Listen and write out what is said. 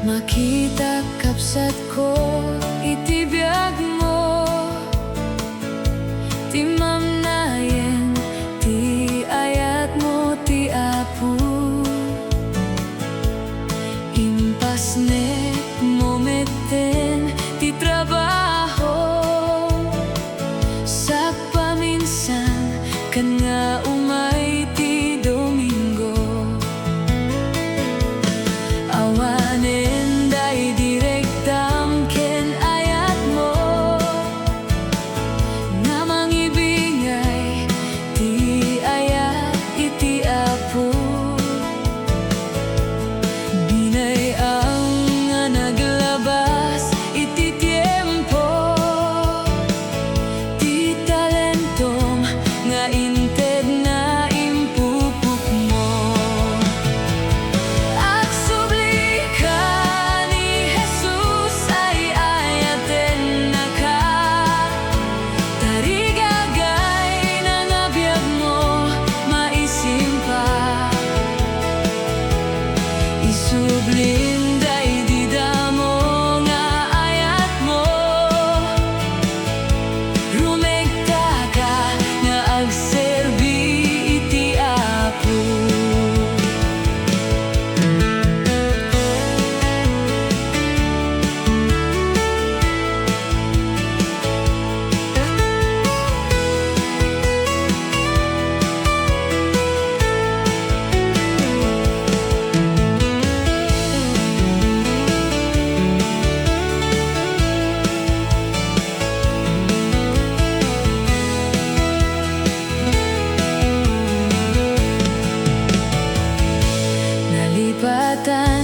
Makitak, kabsat ko, itibiag mo. Timmamnayen, ti ayat mo, ti apu. Impasnek mo metten, ti trabahom. Sagpaminsan, kan nga umay, ti Domingo. Awanen, daydi, regtam, ken ayat mo. Nga mangibingay, ti ayat, iti apu. Binay-am nga naglabas, iti tiempo. Ti talentom, nga inted na impupok mo. Agsublica ni Hesus, ay-ayaten, naka. Tarigagay na biag mo, maisimpa. Isublim, daydi, damo, nga ayat mo. Rumegta ka, nga agserbi, iti apu. Nalipatan